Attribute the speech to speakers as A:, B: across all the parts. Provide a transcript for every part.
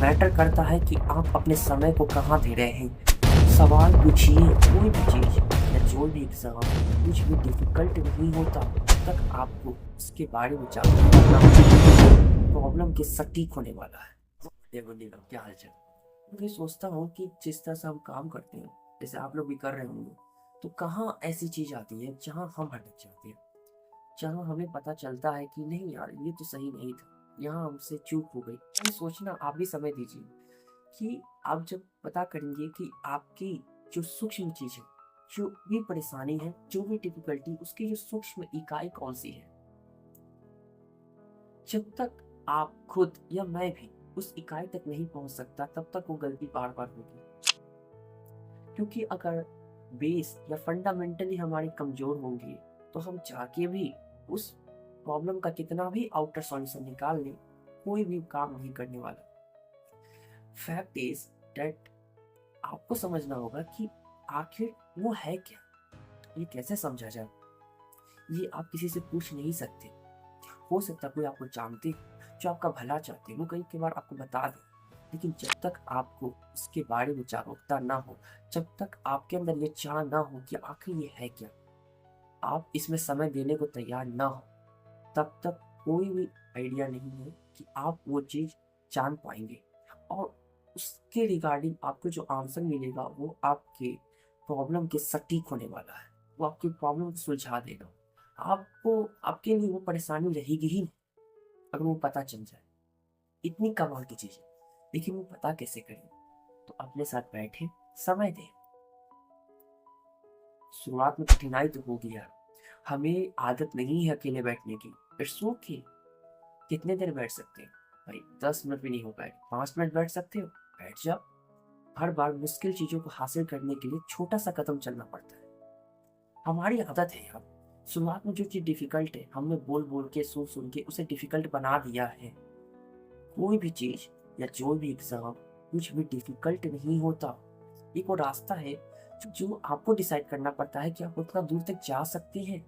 A: Matter करता है कि आप अपने समय को कहाँ दे रहे हैं। सवाल पूछिए, कोई भी चीज़ या जो भी एग्ज़ाम कुछ भी डिफ़िकल्ट नहीं होता जब तक आपको उसके बारे में जागरूक करना हो। प्रॉब्लम के सटीक होने वाला है। देखो नीलम, क्या हाल चाल? मैं सोचता हूँ कि जिस तरह से हम काम करते हैं, जैसे आप लोग भी कर रहे होंगे, तो कहाँ ऐसी चीज़ आती है जहाँ हम भटक जाते हैं, जहाँ हमें पता चलता है कि नहीं यार, ये तो सही नहीं था, यहाँ हमसे चूक हो गई। ये सोचना आप भी समय दीजिए कि आप जब पता करेंगे कि आपकी जो सूक्ष्म चीज़ है, जो भी परेशानी है, जो भी डिफ़िकल्टी, उसकी जो सूक्ष्म इकाई कौन-सी है। जब तक आप खुद या मैं भी उस इकाई तक नहीं पहुँच सकता, तब तक वो गलती बार-बार होगी। क्योंकि अगर बेस या फंडामेंटली हमारे कमज़ोर होंगे, तो हम चाह के भी उस प्रॉब्लम का कितना भी आउटर सॉल्यूशन निकाल लें, कोई भी काम नहीं करने वाला। फैक्ट इज़ दैट आपको समझना होगा कि आखिर वो है क्या? ये कैसे समझा जाए? ये आप किसी से पूछ नहीं सकते। हो सकता है कोई आपको जानते हो, जो आपका भला चाहते हो, वो कई बार आपको बता दें। लेकिन जब तक आपको उसके बारे में जागरूकता ना हो, जब तक आपके अंदर ये चाह ना हो कि आखिर ये है क्या, आप इसमें समय देने को तैयार ना हो, तब तक कोई भी आइडिया नहीं है कि आप वो चीज़ जान पाएँगे। और उसके रिगार्डिंग आपको जो आंसर मिलेगा, वो आपके प्रॉब्लम के सटीक होने वाला है। वो आपकी प्रॉब्लम को सुलझा देगा। आपको आपके लिए वो परेशानी रहेगी ही नहीं, अगर वो पता चल जाए। इतनी कमाल की चीज़ है। लेकिन वो पता कैसे करें? तो अपने साथ बैठें, समय दें। शुरुआत में कठिनाई तो होगी यार। हमें आदत नहीं है अकेले बैठने की। It's okay. कितने देर बैठ सकते हैं? भाई 10 मिनट भी नहीं हो पाएगा। 5 मिनट बैठ सकते हो? बैठ जाओ। हर बार मुश्किल चीज़ों को हासिल करने के लिए छोटा-सा कदम चलना पड़ता है। हमारी आदत है यार। शुरुआत में जो चीज़ डिफ़िकल्ट है, हमने बोल-बोल के, सुन-सुन के उसे डिफ़िकल्ट बना दिया है। कोई भी चीज़ या जो भी एग्ज़ाम कुछ भी डिफ़िकल्ट नहीं होता। एक वो रास्ता है जो आपको डिसाइड करना पड़ता है कि आप उतना दूर तक जा सकते हैं।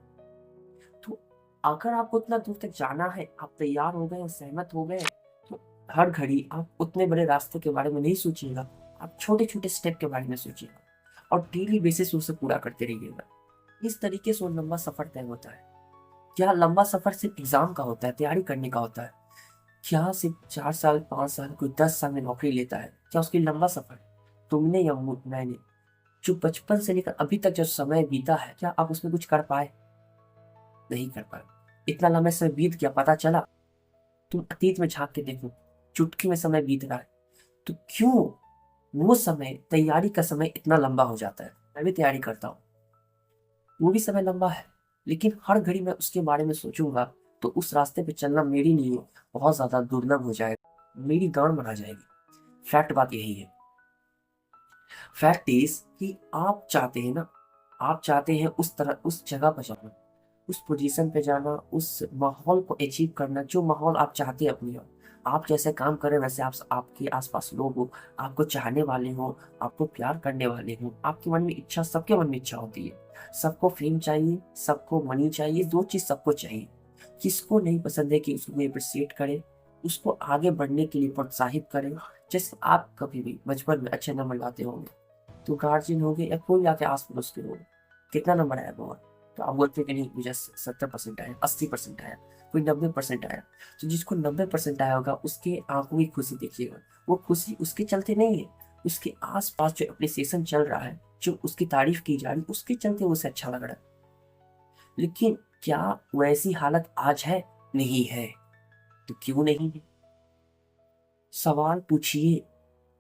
A: तो अगर आपको उतना दूर तक जाना है, आप तैयार हो गए, सहमत हो गए, तो हर घड़ी आप उतने बड़े रास्ते के बारे में नहीं सोचिएगा। आप छोटे-छोटे स्टेप के बारे में सोचिएगा और डेली बेसिस उसे पूरा करते रहिएगा। इस तरीके से वो लंबा सफ़र तय होता है। क्या लंबा सफ़र सिर्फ़ एग्ज़ाम का होता है, तैयारी करने का होता है? क्या सिर्फ़ 4 साल, 5 साल, कोई 10 साल में नौकरी लेता है? क्या उसके लिए लंबा सफ़र है? तुमने या मैंने जो बचपन से लेकर अभी तक जो समय बीता है, क्या आप उसमें कुछ कर पाए? नहीं कर पाए। इतना लंबा समय बीत गया, पता चला? तुम अतीत में झाँक के देखो, चुटकी में समय बीत रहा है। तो क्यों वो समय, तैयारी का समय इतना लंबा हो जाता है? मैं भी तैयारी करता हूँ, वो भी समय लंबा है, लेकिन हर घड़ी मैं उसके बारे में सोचूँगा, तो उस रास्ते पे चलना मेरे लिए बहुत ज़्यादा दुर्लभ हो जाएगा, मेरी गाँड बना जाएगी। फैक्ट बात यही है। फैक्ट इज़ कि आप चाहते हैं ना, आप चाहते हैं उस जगह पर जाना, उस पोज़ीशन पे जाना, उस माहौल को अचीव करना, जो माहौल आप चाहते हैं अपनी ओर। आप जैसे काम कर रहे हैं, वैसे आपके आस-पास लोग हों, आपको चाहने वाले हों, आपको प्यार करने वाले हों, आपके मन में इच्छा, सबके मन में इच्छा होती है। सबको फ़ेम चाहिए, सबको मनी चाहिए, 2 चीज़ सबको चाहिए। किसको नहीं पसंद है कि उसको कोई एप्रिशिएट करे, उसको आगे बढ़ने के लिए प्रोत्साहित करे। जैसे आप कभी भी बचपन में अच्छे नंबर लाते होंगे, तो गार्जियन हो गए या कोई आपके आस-पड़ोस के लोग, कितना नंबर आया बहुत? तो आप बोलते हैं कि नहीं, मुझे 70% आया, 80% आया, कोई 90% आया। तो जिसको 90% आया होगा, उसके आँखों की खुशी देखिएगा। वो खुशी उसके चलते नहीं है, उसके आस-पास जो एप्रिसिएशन चल रहा है, जो उसकी तारीफ़ की जा रही है, उसके चलते उसे अच्छा लग रहा है। लेकिन क्या वैसी हालत आज है? नहीं है। तो क्यों नहीं है? सवाल पूछिए।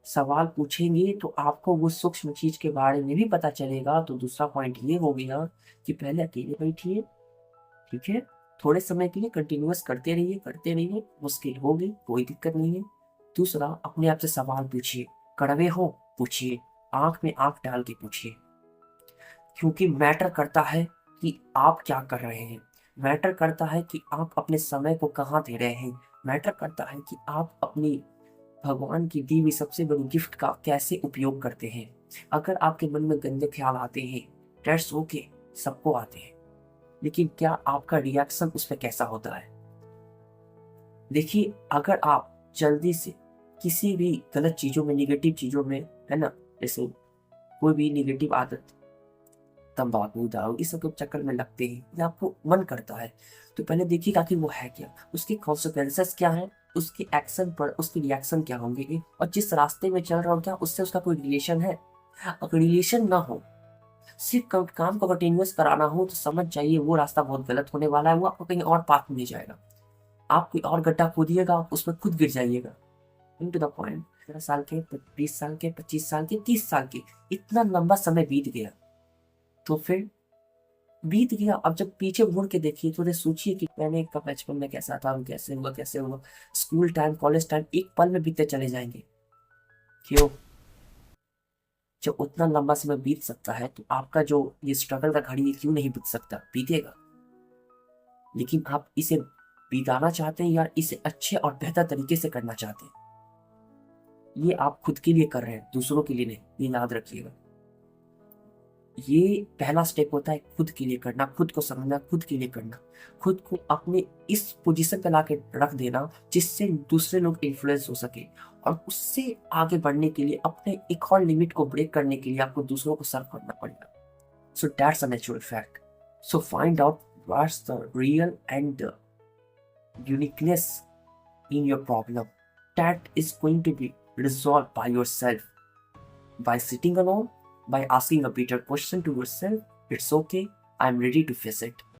A: सवाल पूछेंगे तो आपको वो सूक्ष्म चीज़ के बारे में भी पता चलेगा। तो दूसरा पॉइंट ये हो गया कि पहले अकेले बैठिए, ठीक है? थोड़े समय के लिए कंटिन्यूअस करते रहिए, मुश्किल होगी, कोई दिक्कत नहीं है। दूसरा, अपने आप से सवाल पूछिए, कड़वे हो, पूछिए, आँख में आँख डाल के पूछिए। क्योंकि मैटर करता है कि आप क्या कर रहे हैं, मैटर करता है कि आप अपने समय को कहाँ दे रहे हैं, मैटर करता है कि आप अपनी भगवान की दी हुई सबसे बड़ी गिफ्ट का कैसे उपयोग करते हैं। अगर आपके मन में गंदे ख्याल आते हैं, दैट्स ओके, सबको आते हैं। लेकिन क्या आपका रिएक्शन उस पे कैसा होता है? देखिए, अगर आप जल्दी से किसी भी गलत चीज़ों में, नेगेटिव चीज़ों में, है ना, जैसे कोई भी नेगेटिव आदत, तंबाकू, दारू, इस सब के चक्कर में लगते हैं या आपको मन करता है, तो पहले देखिएगा कि वो है क्या, उसके कॉन्सिक्वेंसेस क्या हैं, उसके एक्शन पर उसके रिएक्शन क्या होंगे, और जिस रास्ते में चल रहा हूँ क्या उससे उसका कोई रिलेशन है। अगर रिलेशन ना हो, सिर्फ काम को कंटिन्यूअस कराना हो, तो समझ जाइए वो रास्ता बहुत गलत होने वाला है, वो आपको कहीं और पाथ में ले जाएगा। आप कोई और गड्ढा खोदिएगा, आप उसमें खुद गिर जाइएगा। टू द पॉइंट, 15 साल के, 20 साल के, 25 साल के, 30 साल के, इतना लंबा समय बीत गया, तो फिर बीत गया। अब जब पीछे मुड़ के देखिए तो सोचिए कि मैंने कब बचपन में कैसा था, कैसे हुआ, कैसे हुआ। स्कूल टाइम, कॉलेज टाइम एक पल में बीतते चले जाएंगे। क्यों? जब उतना लंबा समय बीत सकता है, तो आपका जो ये स्ट्रगल का घड़ी है, क्यों नहीं बीत सकता? बीतेगा। लेकिन आप इसे बिताना चाहते हैं या इसे अच्छे और बेहतर तरीके से करना चाहते हैं? ये आप खुद के लिए कर रहे हैं, दूसरों के लिए नहीं, ये याद रखिएगा। ये पहला स्टेप होता है, खुद के लिए करना, खुद को समझना, खुद के लिए करना, खुद को अपने इस पोजीशन पे लाके रख देना जिससे दूसरे लोग इन्फ्लुएंस हो सके, और उससे आगे बढ़ने के लिए, अपने एक और लिमिट को ब्रेक करने के लिए आपको दूसरों को सर्व करना पड़ेगा। So that's a natural fact. So find out what's the real and the uniqueness in your problem that is going to be resolved by yourself, by sitting alone, by asking a better question to yourself. It's okay, I'm ready to face it.